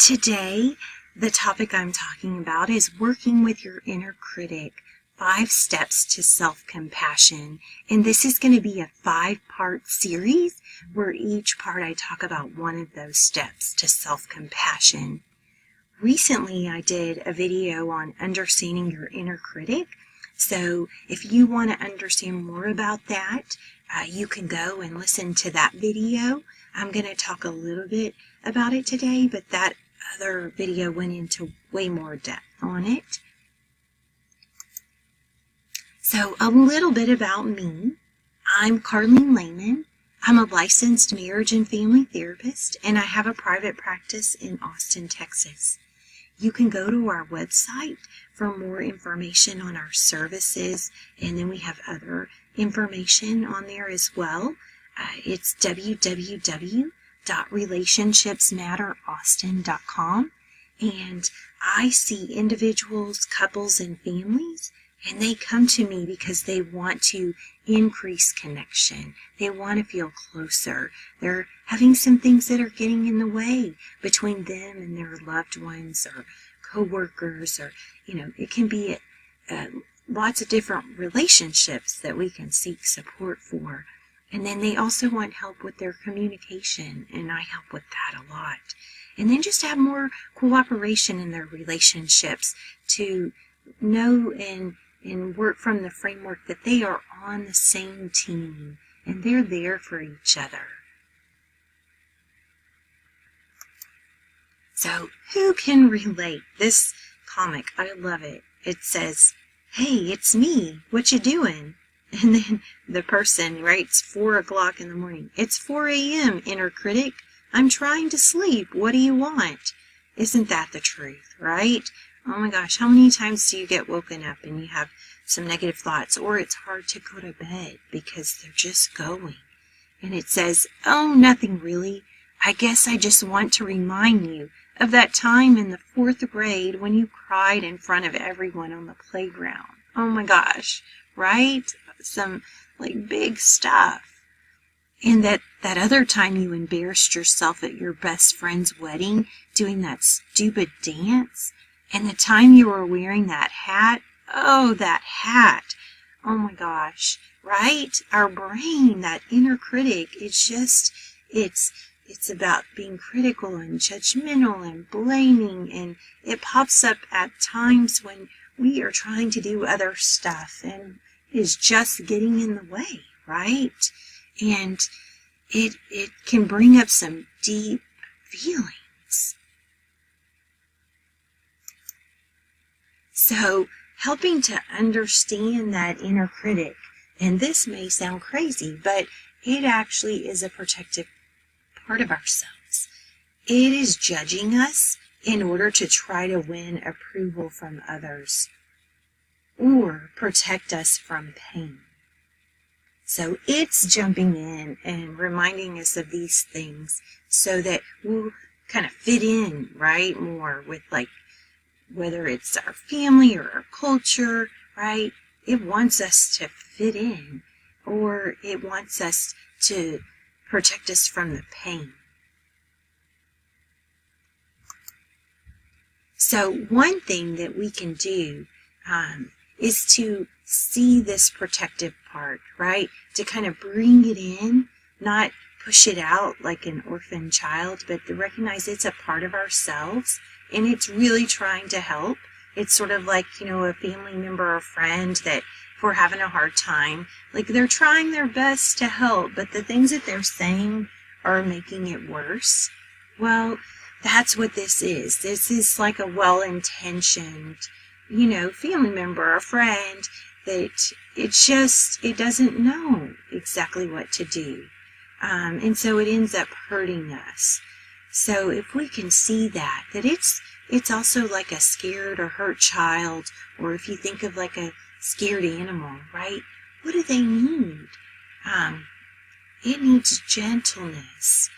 Today, the topic I'm talking about is working with your inner critic, 5 steps to self-compassion. And this is going to be a 5-part series where each part I talk about one of those steps to self-compassion. Recently, I did a video on understanding your inner critic. So if you want to understand more about that, you can go and listen to that video. I'm going to talk a little bit about it today, but that other video went into way more depth on it. So a little bit about me. I'm Carlene Lehmann. I'm a licensed marriage and family therapist, and I have a private practice in Austin, Texas. You can go to our website for more information on our services, and then we have other information on there as well. It's www.relationshipsmatteraustin.com, and I see individuals, couples, and families, and they come to me because they want to increase connection. They want to feel closer. They're having some things that are getting in the way between them and their loved ones or coworkers, or, it can be lots of different relationships that we can seek support for. And then they also want help with their communication, and I help with that a lot. And then just have more cooperation in their relationships to know and work from the framework that they are on the same team and they're there for each other. So who can relate? This comic, I love it. It says, "Hey, it's me. What you doing?" And then the person writes 4 o'clock in the morning. "It's 4 a.m., inner critic. I'm trying to sleep. What do you want?" Isn't that the truth, right? Oh my gosh, how many times do you get woken up and you have some negative thoughts, or it's hard to go to bed because they're just going? And it says, "Oh, nothing really. I guess I just want to remind you of that time in the 4th grade when you cried in front of everyone on the playground." Oh my gosh, right? Some big stuff. And that other time you embarrassed yourself at your best friend's wedding doing that stupid dance. And the time you were wearing that hat. Oh, that hat. Oh my gosh, right? Our brain, that inner critic, it's about being critical and judgmental and blaming, and it pops up at times when we are trying to do other stuff and is just getting in the way, right? And it can bring up some deep feelings. So helping to understand that inner critic, and this may sound crazy, but it actually is a protective part of ourselves. It is judging us in order to try to win approval from others or protect us from pain. So it's jumping in and reminding us of these things so that we'll kind of fit in, right, more with whether it's our family or our culture, right? It wants us to fit in, or it wants us to protect us from the pain. So one thing that we can do is to see this protective part, right? To kind of bring it in, not push it out like an orphan child, but to recognize it's a part of ourselves and it's really trying to help. It's sort of like, a family member or friend that if we're having a hard time, they're trying their best to help, but the things that they're saying are making it worse. Well, that's what this is. This is like a well-intentioned, family member or friend that it doesn't know exactly what to do. And so it ends up hurting us. So if we can see that it's also like a scared or hurt child, or if you think of like a scared animal, right? What do they need? It needs gentleness.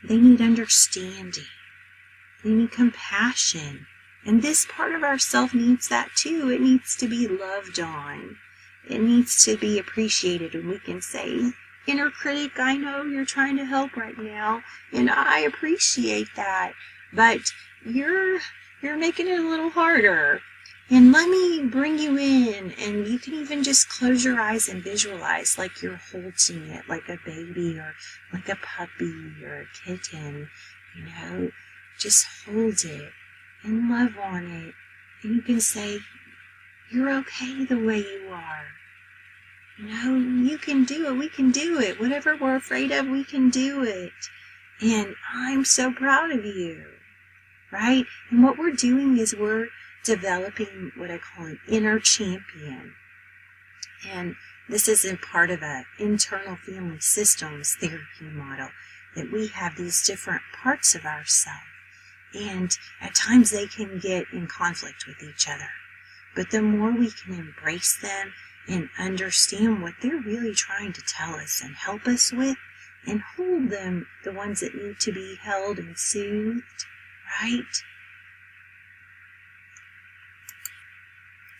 They need understanding. They need compassion. And this part of ourself needs that too. It needs to be loved on. It needs to be appreciated, and we can say, "Inner critic, I know you're trying to help right now, and I appreciate that. But you're making it a little harder. And let me bring you in, and you can even just close your eyes and visualize like you're holding it like a baby or like a puppy or a kitten, just hold it and love on it. And you can say, you're okay the way you are. You can do it. We can do it. Whatever we're afraid of, we can do it. And I'm so proud of you, right? And what we're doing is we're developing what I call an inner champion. And this is a part of an internal family systems therapy model, that we have these different parts of ourselves. And at times they can get in conflict with each other. But the more we can embrace them and understand what they're really trying to tell us and help us with, and hold them, the ones that need to be held and soothed, right?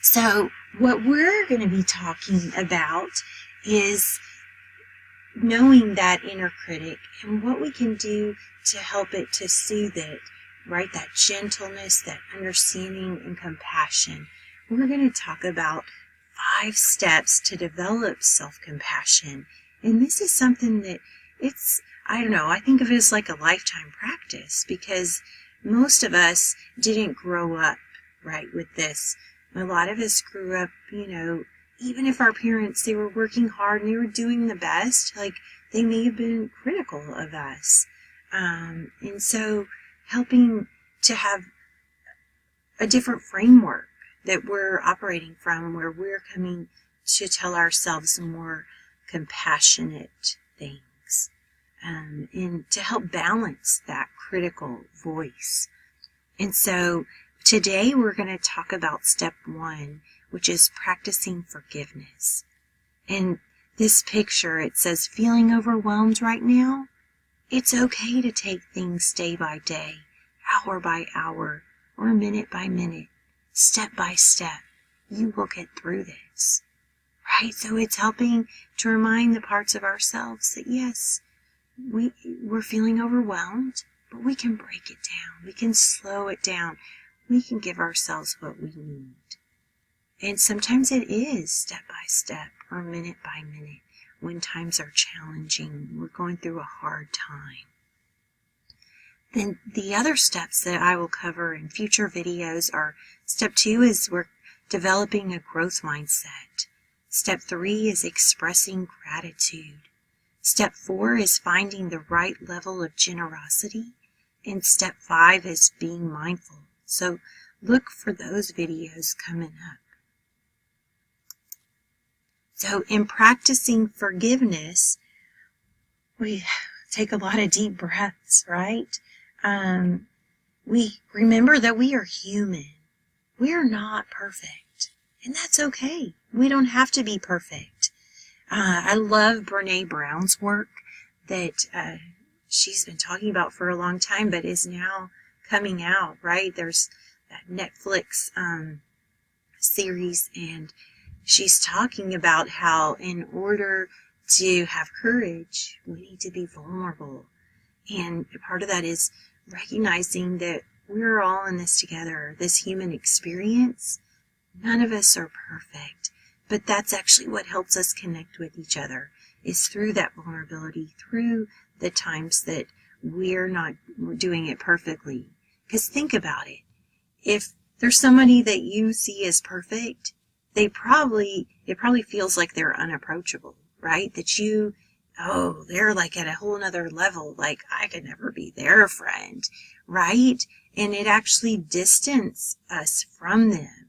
So what we're going to be talking about is knowing that inner critic and what we can do to help it, to soothe it, right? That gentleness, that understanding and compassion. We're going to talk about 5 steps to develop self-compassion. And this is something that I think of it as like a lifetime practice, because most of us didn't grow up, right, with this. A lot of us grew up, even if our parents, they were working hard and they were doing the best, like they may have been critical of us. And so helping to have a different framework that we're operating from, where we're coming to tell ourselves more compassionate things, and to help balance that critical voice. And so today we're going to talk about step 1, which is practicing forgiveness. And this picture, it says, feeling overwhelmed right now? It's okay to take things day by day, hour by hour, or minute by minute, step by step. You will get through this, right? So it's helping to remind the parts of ourselves that yes, we're feeling overwhelmed, but we can break it down. We can slow it down. We can give ourselves what we need. And sometimes it is step by step or minute by minute when times are challenging, we're going through a hard time. Then the other steps that I will cover in future videos are step 2 is we're developing a growth mindset. Step 3 is expressing gratitude. Step 4 is finding the right level of generosity. And step 5 is being mindful. So look for those videos coming up. So in practicing forgiveness, we take a lot of deep breaths, right? We remember that we are human. We are not perfect. And that's okay. We don't have to be perfect. I love Brené Brown's work that she's been talking about for a long time, but is now coming out, right? There's that Netflix series, and she's talking about how in order to have courage, we need to be vulnerable. And part of that is recognizing that we're all in this together, this human experience. None of us are perfect, but that's actually what helps us connect with each other, is through that vulnerability, through the times that we're doing it perfectly. Because think about it. If there's somebody that you see as perfect, it probably feels like they're unapproachable, right? That they're like at a whole nother level, like I could never be their friend, right? And it actually distances us from them.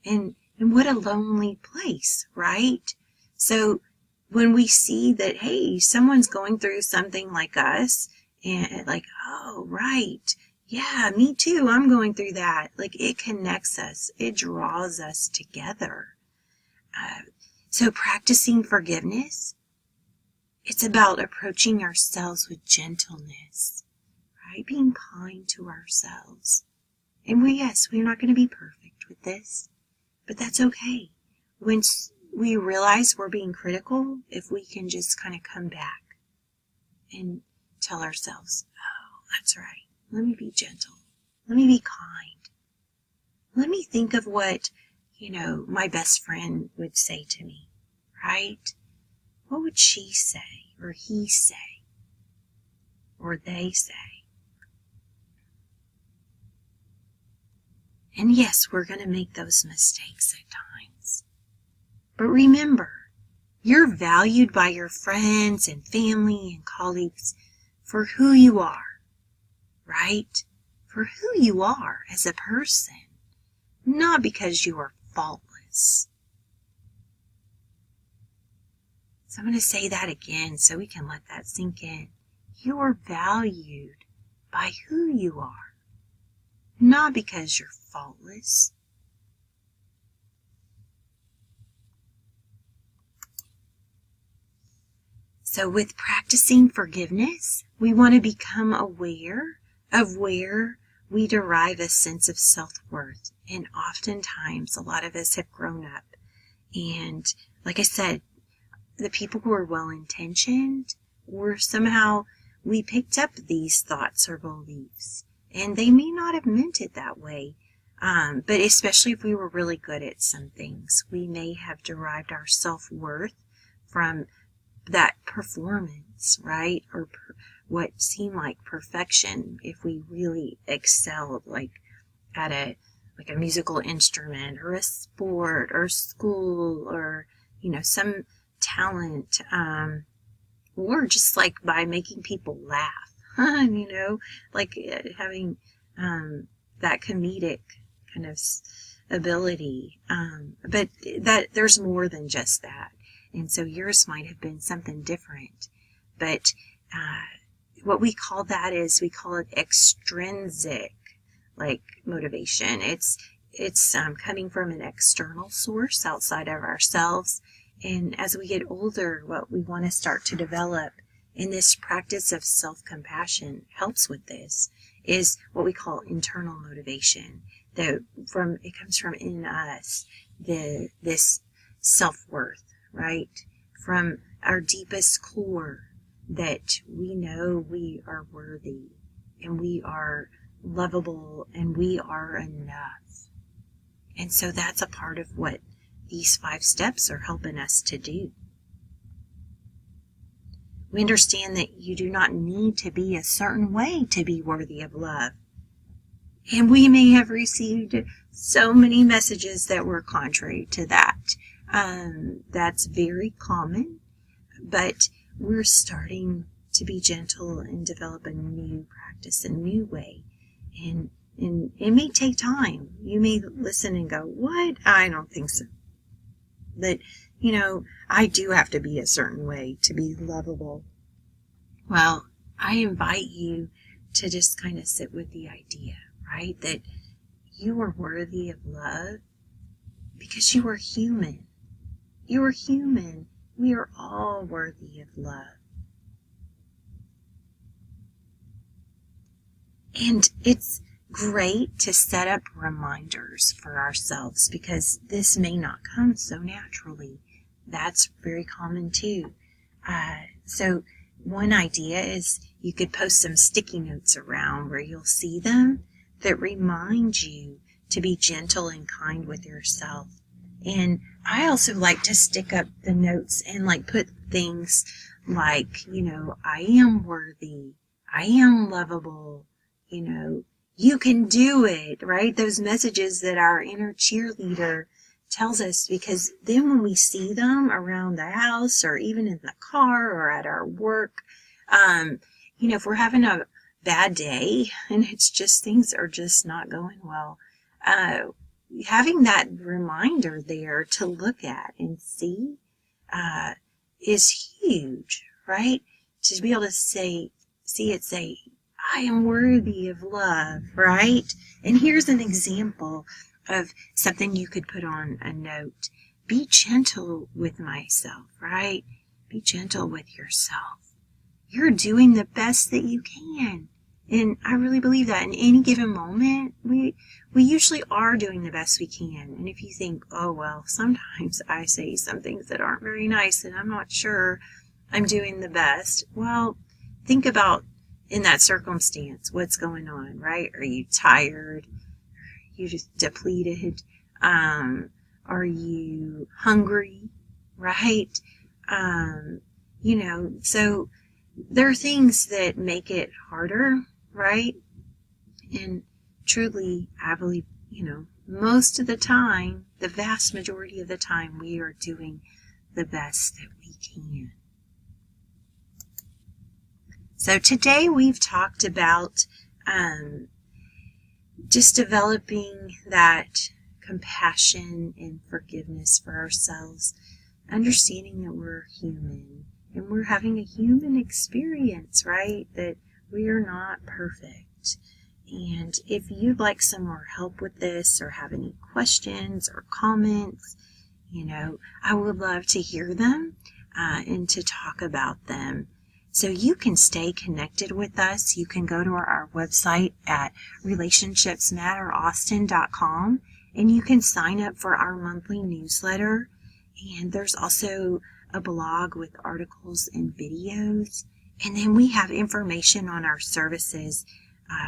And what a lonely place, right? So when we see that, hey, someone's going through something like us, and like, oh, right, yeah, me too, I'm going through that. Like, it connects us. It draws us together. So practicing forgiveness, it's about approaching ourselves with gentleness, right? Being kind to ourselves. And we're not going to be perfect with this, but that's okay. Once we realize we're being critical, if we can just kind of come back and tell ourselves, oh, that's right. Let me be gentle. Let me be kind. Let me think of what, my best friend would say to me, right? What would she say, or he say, or they say? And yes, we're going to make those mistakes at times. But remember, you're valued by your friends and family and colleagues for who you are, right? For who you are as a person, not because you are faultless. So I'm going to say that again so we can let that sink in. You are valued by who you are, not because you're faultless. So with practicing forgiveness, we want to become aware of where we derive a sense of self-worth. And oftentimes, a lot of us have grown up. And like I said, the people who are well-intentioned, or somehow we picked up these thoughts or beliefs. And they may not have meant it that way. But especially if we were really good at some things, we may have derived our self-worth from that performance, right? Or what seemed like perfection if we really excelled, like at a musical instrument or a sport or school or, some talent, or just like by making people laugh, like having that comedic kind of ability. But that there's more than just that. And so yours might have been something different. But what we call that is, we call it extrinsic, like motivation. It's coming from an external source outside of ourselves. And as we get older, what we want to start to develop in this practice of self-compassion helps with this is what we call internal motivation. It comes from in us, this self-worth. Right? From our deepest core, that we know we are worthy and we are lovable and we are enough. And so that's a part of what these 5 steps are helping us to do. We understand that you do not need to be a certain way to be worthy of love. And we may have received so many messages that were contrary to that. That's very common, but we're starting to be gentle and develop a new practice, a new way. And it may take time. You may listen and go, what? I don't think so. That, I do have to be a certain way to be lovable. Well, I invite you to just kind of sit with the idea, right? That you are worthy of love because you are human. You are human. We are all worthy of love. And it's great to set up reminders for ourselves because this may not come so naturally. That's very common too. So one idea is you could post some sticky notes around where you'll see them that remind you to be gentle and kind with yourself. And I also like to stick up the notes and put things like, I am worthy, I am lovable, you can do it, right? Those messages that our inner cheerleader tells us, because then when we see them around the house or even in the car or at our work, if we're having a bad day and it's just things are just not going well, having that reminder there to look at and see is huge, right? To be able to say, I am worthy of love, right? And here's an example of something you could put on a note. Be gentle with myself, right? Be gentle with yourself. You're doing the best that you can. And I really believe that in any given moment, we usually are doing the best we can. And if you think, oh, well, sometimes I say some things that aren't very nice and I'm not sure I'm doing the best. Well, think about in that circumstance, what's going on, right? Are you tired? Are you just depleted? Are you hungry, right? So there are things that make it harder, right? And truly, I believe, most of the time, the vast majority of the time, we are doing the best that we can. So today we've talked about just developing that compassion and forgiveness for ourselves, understanding that we're human and we're having a human experience, right? That we are not perfect. And if you'd like some more help with this or have any questions or comments, I would love to hear them and to talk about them. So you can stay connected with us. You can go to our website at relationshipsmatteraustin.com and you can sign up for our monthly newsletter. And there's also a blog with articles and videos. And then we have information on our services.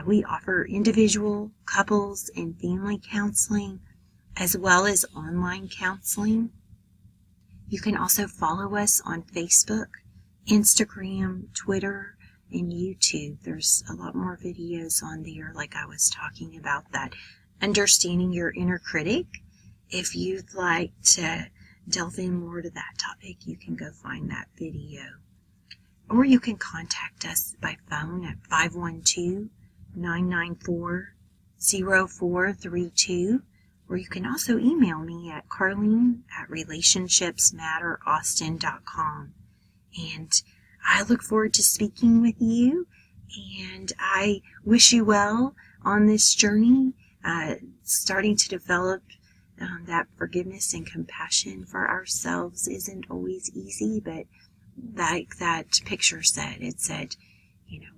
We offer individual, couples, and family counseling, as well as online counseling. You can also follow us on Facebook, Instagram, Twitter, and YouTube. There's a lot more videos on there, like I was talking about, that understanding your inner critic. If you'd like to delve in more to that topic, you can go find that video. Or you can contact us by phone at 512-994-0432. Or you can also email me at Carlene@relationshipsmatteraustin.com. And I look forward to speaking with you, and I wish you well on this journey, starting to develop that forgiveness and compassion for ourselves isn't always easy, but like that picture said, it said,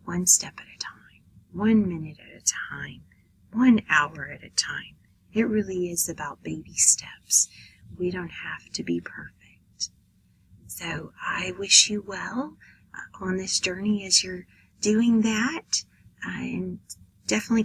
one step at a time, 1 minute at a time, 1 hour at a time. It really is about baby steps. We don't have to be perfect. So I wish you well on this journey as you're doing that, and definitely